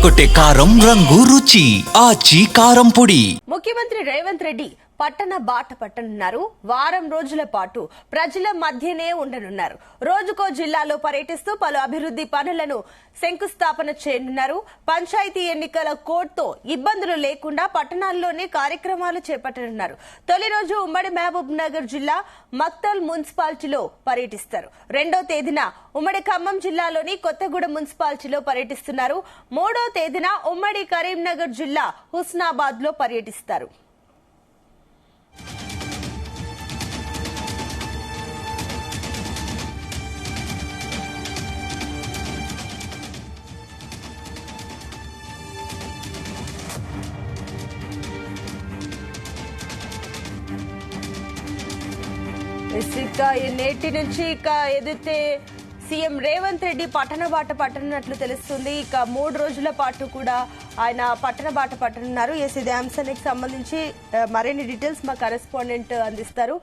అదరగొట్టే కారం రంగు రుచి ఆచి కారం పొడి. ముఖ్యమంత్రి రేవంత్ రెడ్డి పట్టణ బాట పట్టనున్నారు. వారం రోజుల పాటు ప్రజల మధ్యనే ఉండనున్నారు. రోజుకో జిల్లాలో పర్యటిస్తూ పలు అభివృద్ది పనులను శంకుస్థాపన చేయనున్నారు. పంచాయతీ ఎన్నికల కోడ్తో ఇబ్బందులు లేకుండా పట్టణాల్లోనే కార్యక్రమాలు చేపట్టనున్నారు. తొలి రోజు ఉమ్మడి మహబూబ్ నగర్ జిల్లా మక్తల్ మున్సిపాలిటీలో పర్యటిస్తారు. 2వ తేదీన ఉమ్మడి ఖమ్మం జిల్లాలోని కొత్తగూడెం మున్సిపాలిటీలో పర్యటిస్తున్నారు. 3వ తేదీన ఉమ్మడి కరీంనగర్ జిల్లా హుస్నాబాద్ లో పర్యటిస్తారు. నేటి నుంచి ఏదైతే సీఎం రేవంత్ రెడ్డి పట్టణ బాట పట్టనున్నట్లు తెలుస్తుంది. 3 రోజుల పాటు కూడా ఆయన పట్టణ బాట పట్టనున్నారు. ఇదే అంశానికి సంబంధించి మరిన్ని డీటెయిల్స్ మా కరెస్పాండెంట్ అందిస్తారు.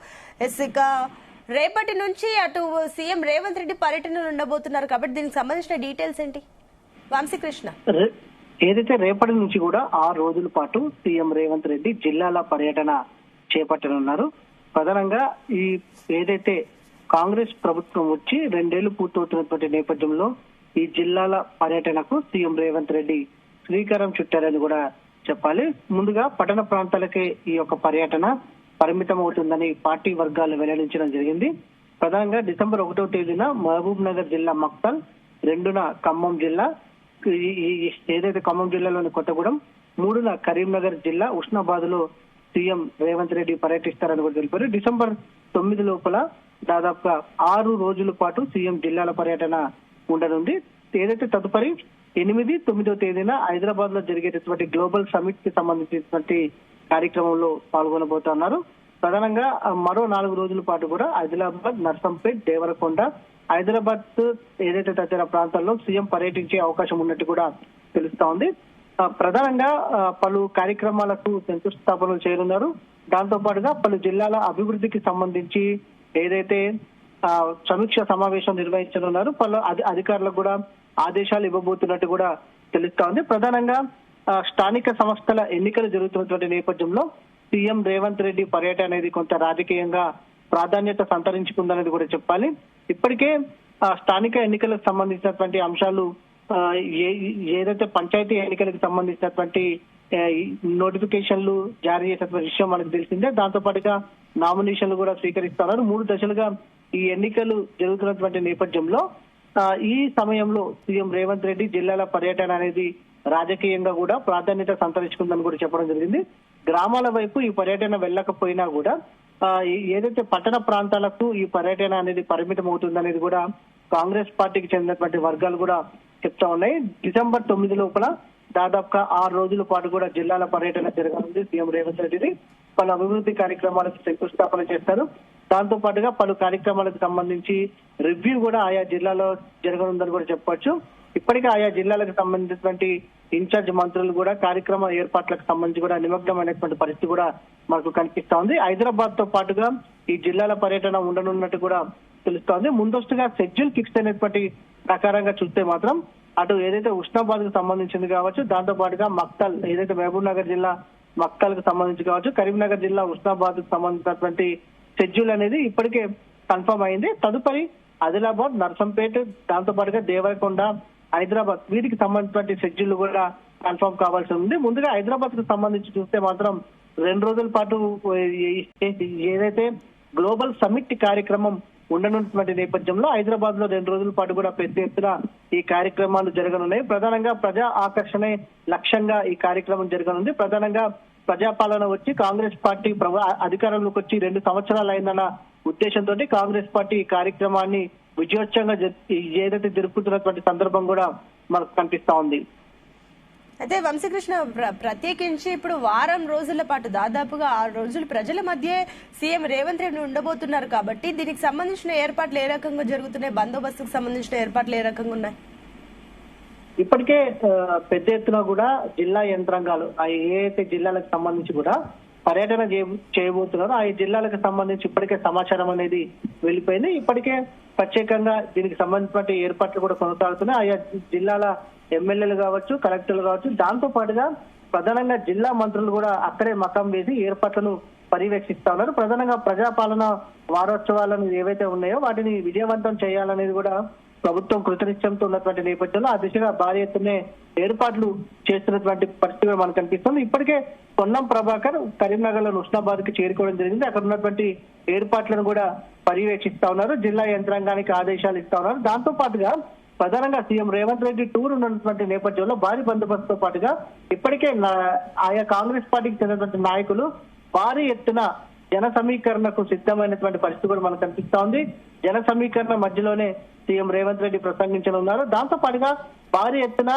రేపటి నుంచి అటు సీఎం రేవంత్ రెడ్డి పర్యటనలు ఉండబోతున్నారు కాబట్టి దీనికి సంబంధించిన డీటెయిల్స్ ఏంటి? వంశీకృష్ణ, ఏదైతే రేపటి నుంచి కూడా 6 రోజుల పాటు సీఎం రేవంత్ రెడ్డి జిల్లాల పర్యటన చేపట్టనున్నారు. ప్రధానంగా ఈ ఏదైతే కాంగ్రెస్ ప్రభుత్వం వచ్చి 2 ఏళ్లు పూర్తవుతున్నటువంటి నేపథ్యంలో ఈ జిల్లాల పర్యటనకు సీఎం రేవంత్ రెడ్డి శ్రీకారం చుట్టారని కూడా చెప్పాలి. ముందుగా పట్టణ ప్రాంతాలకే ఈ యొక్క పర్యటన పరిమితం అవుతుందని పార్టీ వర్గాలు వెల్లడించడం జరిగింది. ప్రధానంగా డిసెంబర్ 1వ తేదీన మహబూబ్ నగర్ జిల్లా మక్తల్, 2న ఖమ్మం జిల్లా, ఏదైతే ఖమ్మం జిల్లాలోని కొత్తగూడెం, 3న కరీంనగర్ జిల్లా హుస్నాబాద్ లో సీఎం రేవంత్ రెడ్డి పర్యటిస్తారని కూడా తెలిపారు. డిసెంబర్ 9 లోపల దాదాపుగా 6 రోజుల పాటు సీఎం జిల్లాల పర్యటన ఉండనుంది. ఏదైతే తదుపరి 8, 9వ తేదీన హైదరాబాద్ లో జరిగేటటువంటి గ్లోబల్ సమిట్ కి సంబంధించినటువంటి కార్యక్రమంలో పాల్గొనబోతున్నారు. ప్రధానంగా మరో 4 రోజుల పాటు కూడా ఆదిలాబాద్, నర్సంపేట్, దేవరకొండ, హైదరాబాద్ ఏదైతే తదితర ప్రాంతాల్లో సీఎం పర్యటించే అవకాశం ఉన్నట్టు కూడా తెలుస్తా ఉంది. ప్రధానంగా పలు కార్యక్రమాలకు శంకుస్థాపనలు చేయనున్నారు. దాంతో పాటుగా పలు జిల్లాల అభివృద్ధికి సంబంధించి ఏదైతే సమీక్ష సమావేశం నిర్వహించనున్నారు, పలు అధికారులకు కూడా ఆదేశాలు ఇవ్వబోతున్నట్టు కూడా తెలుస్తా ఉంది. ప్రధానంగా స్థానిక సంస్థల ఎన్నికలు జరుగుతున్నటువంటి నేపథ్యంలో సీఎం రేవంత్ రెడ్డి పర్యటన అనేది కొంత రాజకీయంగా ప్రాధాన్యత సంతరించుకుందనేది కూడా చెప్పాలి. ఇప్పటికే స్థానిక ఎన్నికలకు సంబంధించినటువంటి అంశాలు ఏదైతే పంచాయతీ ఎన్నికలకు సంబంధించినటువంటి నోటిఫికేషన్లు జారీ చేసినటువంటి విషయం మనకు తెలిసిందే. దాంతో పాటుగా నామినేషన్లు కూడా స్వీకరిస్తున్నారు. 3 దశలుగా ఈ ఎన్నికలు జరుగుతున్నటువంటి నేపథ్యంలో ఈ సమయంలో సీఎం రేవంత్ రెడ్డి జిల్లాల పర్యటన అనేది రాజకీయంగా కూడా ప్రాధాన్యత సంతరించుకుందని కూడా చెప్పడం జరిగింది. గ్రామాల వైపు ఈ పర్యటన వెళ్ళకపోయినా కూడా ఏదైతే పట్టణ ప్రాంతాలకు ఈ పర్యటన అనేది పరిమితం అవుతుందనేది కూడా కాంగ్రెస్ పార్టీకి చెందినటువంటి వర్గాలు కూడా చెప్తా ఉన్నాయి. డిసెంబర్ 9 లోపల దాదాపుగా 6 రోజుల పాటు కూడా జిల్లాల పర్యటన జరగనుంది. సీఎం రేవంత్ రెడ్డి పలు అభివృద్ధి కార్యక్రమాలకు శంకుస్థాపన చేస్తారు. దాంతో పాటుగా పలు కార్యక్రమాలకు సంబంధించి రివ్యూ కూడా ఆయా జిల్లాలో జరగనుందని కూడా చెప్పొచ్చు. ఇప్పటికే ఆయా జిల్లాలకు సంబంధించినటువంటి ఇన్ఛార్జ్ మంత్రులు కూడా కార్యక్రమ ఏర్పాట్లకు సంబంధించి కూడా నిమగ్నమైనటువంటి పరిస్థితి కూడా మనకు కనిపిస్తా ఉంది. హైదరాబాద్ తో పాటుగా ఈ జిల్లాల పర్యటన ఉండనున్నట్టు కూడా తెలుస్తోంది. ముందస్తుగా షెడ్యూల్ ఫిక్స్ అయినటువంటి ప్రకారంగా చూస్తే మాత్రం అటు ఏదైతే హుస్నాబాద్ కు సంబంధించింది కావచ్చు, దాంతో పాటుగా మక్తల్ ఏదైతే మహబూబ్ నగర్ జిల్లా మక్తల్ కు సంబంధించి కావచ్చు, కరీంనగర్ జిల్లా హుస్నాబాద్ కు సంబంధించినటువంటి షెడ్యూల్ అనేది ఇప్పటికే కన్ఫర్మ్ అయింది. తదుపరి ఆదిలాబాద్, నర్సంపేట్, దాంతో పాటుగా దేవరకొండ, హైదరాబాద్ వీటికి సంబంధించినటువంటి షెడ్యూల్ కూడా కన్ఫర్మ్ కావాల్సి ఉంది. ముందుగా హైదరాబాద్ కు సంబంధించి చూస్తే మాత్రం 2 రోజుల పాటు ఏదైతే గ్లోబల్ సమిట్ కార్యక్రమం ఉండనున్నటువంటి నేపథ్యంలో హైదరాబాద్ లో 2 రోజుల పాటు కూడా పెద్ద ఎత్తున ఈ కార్యక్రమాలు జరగనున్నాయి. ప్రధానంగా ప్రజా ఆకర్షణే లక్ష్యంగా ఈ కార్యక్రమం జరగనుంది. ప్రధానంగా ప్రజాపాలన వచ్చి కాంగ్రెస్ పార్టీ అధికారంలోకి వచ్చి 2 సంవత్సరాలు అయిందన్న ఉద్దేశంతో కాంగ్రెస్ పార్టీ ఈ కార్యక్రమాన్ని విజయోత్సవంగా ఏదైతే జరుపుతున్నటువంటి సందర్భం కూడా మనకు కనిపిస్తా ఉంది. అయితే వంశీకృష్ణ, ప్రత్యేకించి ఇప్పుడు వారం రోజుల పాటు దాదాపుగా 6 రోజులు ప్రజల మధ్య సీఎం రేవంత్ రెడ్డి ఉండబోతున్నారు కాబట్టి దీనికి సంబంధించిన ఏర్పాట్లు ఏ రకంగా జరుగుతున్నాయి? బందోబస్తుకు సంబంధించిన ఏర్పాట్లు ఏ రకంగా ఉన్నాయి? ఇప్పటికే పెద్ద ఎత్తున కూడా జిల్లా యంత్రాంగాలు ఏదైతే జిల్లాలకు సంబంధించి కూడా పర్యటన చేయబోతున్నారో ఆ జిల్లాలకు సంబంధించి ఇప్పటికే సమాచారం అనేది వెళ్లిపోయింది. ఇప్పటికే ప్రత్యేకంగా దీనికి సంబంధించిన ఏర్పాట్లు కూడా కొనసాగుతున్నాయి. ఆయా జిల్లాల ఎమ్మెల్యేలు కావచ్చు, కలెక్టర్లు కావచ్చు, దాంతో పాటుగా ప్రధానంగా జిల్లా మంత్రులు కూడా అక్కడే మకం వేసి ఏర్పాట్లను పర్యవేక్షిస్తా ఉన్నారు. ప్రధానంగా ప్రజాపాలన వారోత్సవాలను ఏవైతే ఉన్నాయో వాటిని విజయవంతం చేయాలనేది కూడా ప్రభుత్వం కృతనిశ్చయంతో ఉన్నటువంటి నేపథ్యంలో ఆ దిశగా భారీ ఎత్తునే ఏర్పాట్లు చేస్తున్నటువంటి పరిస్థితి మనకు కనిపిస్తుంది. ఇప్పటికే పొన్నం ప్రభాకర్ కరీంనగర్ లో హుస్నాబాద్ కి చేరుకోవడం జరిగింది. అక్కడ ఉన్నటువంటి ఏర్పాట్లను కూడా పర్యవేక్షిస్తా ఉన్నారు. జిల్లా యంత్రాంగానికి ఆదేశాలు ఇస్తా ఉన్నారు. దాంతో పాటుగా ప్రధానంగా సీఎం రేవంత్ రెడ్డి టూర్ ఉన్నటువంటి నేపథ్యంలో భారీ బందోబస్తుతో పాటుగా ఇప్పటికే ఆయా కాంగ్రెస్ పార్టీకి చెందినటువంటి నాయకులు భారీ ఎత్తున జన సమీకరణకు సిద్ధమైనటువంటి పరిస్థితి కూడా మనకు కనిపిస్తా ఉంది. జన సమీకరణ మధ్యలోనే సీఎం రేవంత్ రెడ్డి ప్రసంగించనున్నారు. దాంతో పాటుగా భారీ ఎత్తున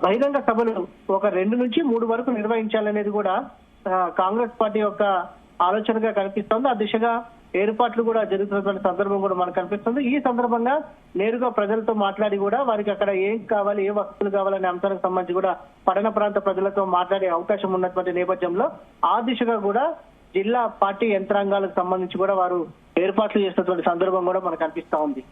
బహిరంగ సభలు ఒక 2 నుంచి 3 వరకు నిర్వహించాలనేది కూడా కాంగ్రెస్ పార్టీ యొక్క ఆలోచనగా కనిపిస్తోంది. ఆ దిశగా ఏర్పాట్లు కూడా జరుగుతున్నటువంటి సందర్భం కూడా మనకు కనిపిస్తుంది. ఈ సందర్భంగా నేరుగా ప్రజలతో మాట్లాడి కూడా వారికి అక్కడ ఏం కావాలి, ఏ వసతులు కావాలనే అంశానికి సంబంధించి కూడా పట్టణ ప్రాంత ప్రజలతో మాట్లాడే అవకాశం ఉన్నటువంటి నేపథ్యంలో ఆ దిశగా కూడా జిల్లా పార్టీ యంత్రాంగాలకు సంబంధించి కూడా వారు ఏర్పాట్లు చేస్తున్నటువంటి సందర్భం కూడా మనకు కనిపిస్తా ఉంది.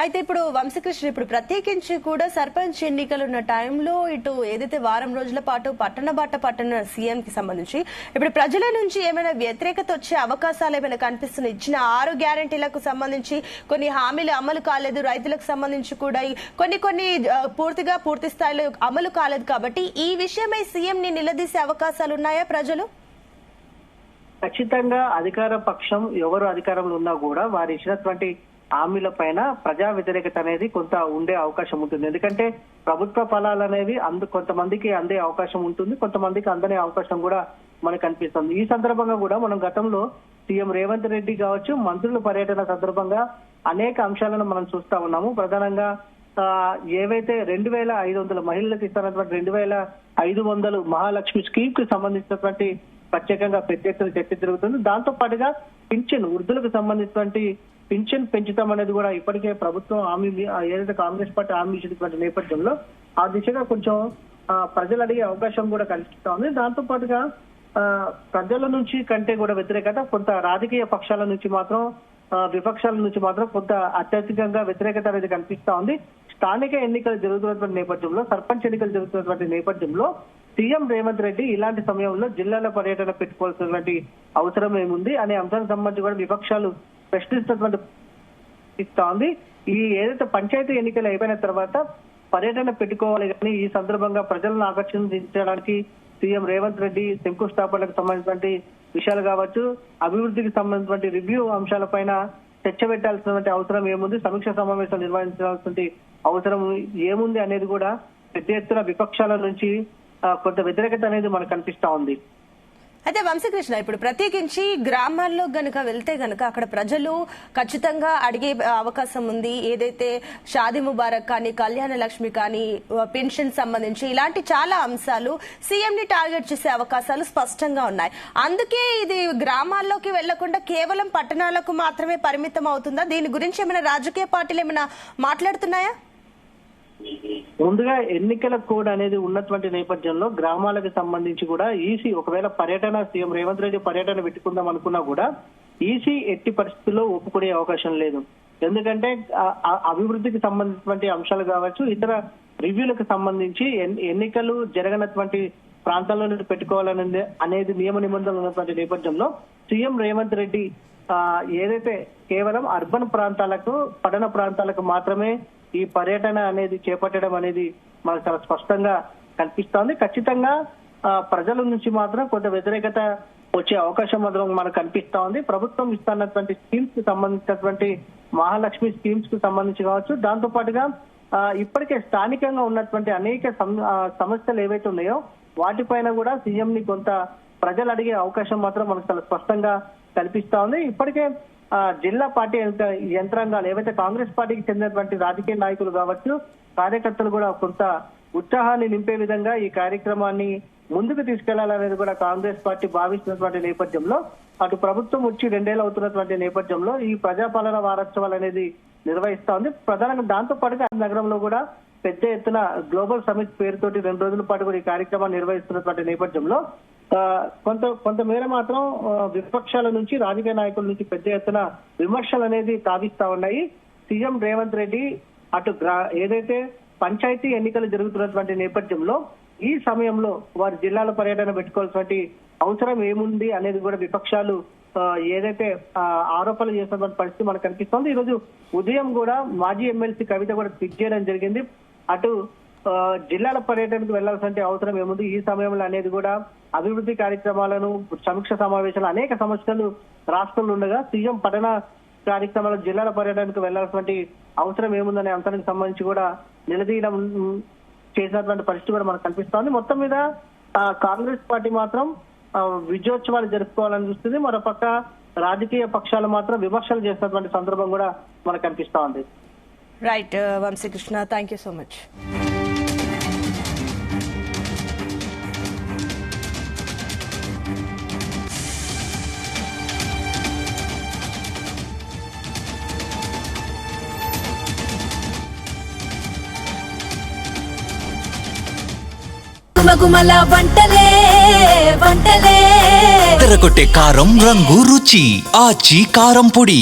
అయితే ఇప్పుడు వంశకృష్ణ ఇప్పుడు ప్రత్యేకించి కూడా సర్పంచ్ ఎన్నికలు ఉన్న టైంలో ఇటు ఏదైతే వారం రోజుల పాటు పట్టణ సీఎం కి సంబంధించి ఇప్పుడు ప్రజల నుంచి ఏమైనా వ్యతిరేకత వచ్చే అవకాశాలు ఏమైనా కనిపిస్తున్నాయి? ఇచ్చిన 6 గ్యారంటీలకు సంబంధించి కొన్ని హామీలు అమలు కాలేదు, రైతులకు సంబంధించి కూడా కొన్ని పూర్తి స్థాయిలో అమలు కాలేదు. కాబట్టి ఈ విషయమై సీఎం ని నిలదీసే అవకాశాలు ఉన్నాయా ప్రజలు? ఖచ్చితంగా అధికార పక్షం ఎవరు అధికారంలో ఉన్నా కూడా వారు ఇచ్చినటువంటి హామీల పైన ప్రజా వ్యతిరేకత అనేది కొంత ఉండే అవకాశం ఉంటుంది. ఎందుకంటే ప్రభుత్వ ఫలాలు అనేవి కొంతమందికి అందే అవకాశం ఉంటుంది, కొంతమందికి అందనే అవకాశం కూడా మనకు కనిపిస్తుంది. ఈ సందర్భంగా కూడా మనం గతంలో సీఎం రేవంత్ రెడ్డి కావచ్చు, మంత్రుల పర్యటన సందర్భంగా అనేక అంశాలను మనం చూస్తా ఉన్నాము. ప్రధానంగా ఏవైతే 2500 మహిళలకు ఇస్తున్నటువంటి 2500 మహాలక్ష్మి స్కీమ్ కి సంబంధించినటువంటి ప్రత్యేకంగా పెద్ద ఎత్తున చర్చ జరుగుతుంది. దాంతో పాటుగా పింఛన్ వృద్ధులకు సంబంధించినటువంటి పింఛన్ పెంచుతాం అనేది కూడా ఇప్పటికే ప్రభుత్వం హామీ ఏదైతే కాంగ్రెస్ పార్టీ హామీ ఇచ్చినటువంటి నేపథ్యంలో ఆ దిశగా కొంచెం ప్రజలు అడిగే అవకాశం కూడా కనిపిస్తా ఉంది. దాంతో పాటుగా ప్రజల నుంచి కంటే కూడా వ్యతిరేకత కొంత రాజకీయ పక్షాల నుంచి మాత్రం విపక్షాల నుంచి మాత్రం కొంత అత్యధికంగా వ్యతిరేకత అనేది కనిపిస్తా ఉంది. స్థానిక ఎన్నికలు జరుగుతున్నటువంటి నేపథ్యంలో, సర్పంచ్ ఎన్నికలు జరుగుతున్నటువంటి నేపథ్యంలో సీఎం రేవంత్ రెడ్డి ఇలాంటి సమయంలో జిల్లాల పర్యటన పెట్టుకోవాల్సినటువంటి అవసరం ఏముంది అనే అంశానికి సంబంధించి కూడా విపక్షాలు ప్రశ్నిస్తున్నటువంటి ఇస్తా ఉంది. ఈ ఏదైతే పంచాయతీ ఎన్నికలు అయిపోయిన తర్వాత పర్యటన పెట్టుకోవాలి కానీ ఈ సందర్భంగా ప్రజలను ఆకర్షించడానికి సీఎం రేవంత్ రెడ్డి శంకుస్థాపనకు సంబంధించినటువంటి విషయాలు కావచ్చు, అభివృద్ధికి సంబంధించినటువంటి రివ్యూ అంశాలపైన చర్చ పెట్టాల్సినటువంటి అవసరం ఏముంది, సమీక్ష సమావేశం నిర్వహించాల్సిన అవసరం ఏముంది అనేది కూడా పెద్ద ఎత్తున విపక్షాల నుంచి కొంత వ్యతిరేకత అనేది మనకు కనిపిస్తా ఉంది. అయితే వంశకృష్ణ ఇప్పుడు ప్రత్యేకించి గ్రామాల్లో గనుక వెళ్తే గనుక అక్కడ ప్రజలు ఖచ్చితంగా అడిగే అవకాశం ఉంది. ఏదైతే షాదీ ముబారక్ కానీ, కళ్యాణ లక్ష్మి కానీ, పెన్షన్ సంబంధించి ఇలాంటి చాలా అంశాలు సీఎం ని టార్గెట్ చేసే అవకాశాలు స్పష్టంగా ఉన్నాయి. అందుకే ఇది గ్రామాల్లోకి వెళ్లకుండా కేవలం పట్టణాలకు మాత్రమే పరిమితం అవుతుందా? దీని గురించి ఏమైనా రాజకీయ పార్టీలు ఏమైనా మాట్లాడుతున్నాయా? ముందుగా ఎన్నికల కోడ్ అనేది ఉన్నటువంటి నేపథ్యంలో గ్రామాలకు సంబంధించి కూడా ఈసీ ఒకవేళ పర్యటన సీఎం రేవంత్ రెడ్డి పర్యటన పెట్టుకుందాం అనుకున్నా కూడా ఈసీ ఎట్టి పరిస్థితుల్లో ఒప్పుకునే అవకాశం లేదు. ఎందుకంటే అభివృద్ధికి సంబంధించినటువంటి అంశాలు కావచ్చు, ఇతర రివ్యూలకు సంబంధించి ఎన్నికలు జరగనటువంటి ప్రాంతాల్లో పెట్టుకోవాలనేది అనేది నియమ నిబంధనలు ఉన్నటువంటి నేపథ్యంలో సీఎం రేవంత్ రెడ్డి ఏదైతే కేవలం అర్బన్ ప్రాంతాలకు, పట్టణ ప్రాంతాలకు మాత్రమే ఈ పర్యటన అనేది చేపట్టడం అనేది మనకు చాలా స్పష్టంగా కనిపిస్తోంది. ఖచ్చితంగా ప్రజల నుంచి మాత్రం కొంత వ్యతిరేకత వచ్చే అవకాశం మాత్రం మనకు కనిపిస్తా ఉంది. ప్రభుత్వం ఇస్తున్నటువంటి స్కీమ్స్ కి సంబంధించినటువంటి మహాలక్ష్మి స్కీమ్స్ కు సంబంధించి కావచ్చు, దాంతో పాటుగా ఇప్పటికే స్థానికంగా ఉన్నటువంటి అనేక సమస్యలు ఏవైతే ఉన్నాయో వాటిపైన కూడా సీఎం ని కొంత ప్రజలు అడిగే అవకాశం మాత్రం మనకు చాలా స్పష్టంగా కనిపిస్తా ఉంది. ఇప్పటికే జిల్లా పార్టీ యంత్రాంగాలు ఏవైతే కాంగ్రెస్ పార్టీకి చెందినటువంటి రాజకీయ నాయకులు కావచ్చు, కార్యకర్తలు కూడా కొంత ఉత్సాహాన్ని నింపే విధంగా ఈ కార్యక్రమాన్ని ముందుకు తీసుకెళ్లాలనేది కూడా కాంగ్రెస్ పార్టీ భావిస్తున్నటువంటి నేపథ్యంలో, అటు ప్రభుత్వం వచ్చి 2 ఏళ్ళు అవుతున్నటువంటి నేపథ్యంలో ఈ ప్రజాపాలన వారోత్సవాలు అనేది నిర్వహిస్తా ఉంది. ప్రధానంగా దాంతో పాటుగా నగరంలో కూడా పెద్ద ఎత్తున గ్లోబల్ సమిట్ పేరుతోటి 2 రోజుల పాటు కూడా ఈ కార్యక్రమాన్ని నిర్వహిస్తున్నటువంటి నేపథ్యంలో కొంతమేర మాత్రం విపక్షాల నుంచి, రాజకీయ నాయకుల నుంచి పెద్ద ఎత్తున విమర్శలు అనేది తావిస్తా ఉన్నాయి. సీఎం రేవంత్ రెడ్డి అటు ఏదైతే పంచాయతీ ఎన్నికలు జరుగుతున్నటువంటి నేపథ్యంలో ఈ సమయంలో వారి జిల్లాల పర్యటన పెట్టుకోవాల్సినటువంటి అవసరం ఏముంది అనేది కూడా విపక్షాలు ఏదైతే ఆరోపణలు చేస్తున్నటువంటి పరిస్థితి మనకు కనిపిస్తోంది. ఈ రోజు ఉదయం కూడా మాజీ ఎమ్మెల్సీ కవిత కూడా ట్వీట్ చేయడం జరిగింది. అటు జిల్లాల పర్యటనకు వెళ్లాల్సిన అవసరం ఏముంది ఈ సమయంలో అనేది కూడా అభివృద్ధి కార్యక్రమాలను సమీక్ష సమావేశాలు అనేక సమస్యలు రాష్ట్రంలో ఉండగా సీఎం పట్టణ కార్యక్రమాలు జిల్లాల పర్యటనకు వెళ్లాల్సిన అవసరం ఏముందనే అంశానికి సంబంధించి కూడా నిలదీయడం చేసినటువంటి పరిస్థితి కూడా మనకు కనిపిస్తోంది. మొత్తం మీద కాంగ్రెస్ పార్టీ మాత్రం విజయోత్సవాలు జరుపుకోవాలని చూస్తుంది. మరోపక్క రాజకీయ పక్షాలు మాత్రం విమర్శలు చేసినటువంటి సందర్భం కూడా మనకు కనిపిస్తా ఉంది. Right Vamsikrishna, thank you so much. గుమగుమల వంటలే వంటలే తెరకొట్టే కారం రంగు రుచి ఆచి కారం పొడి.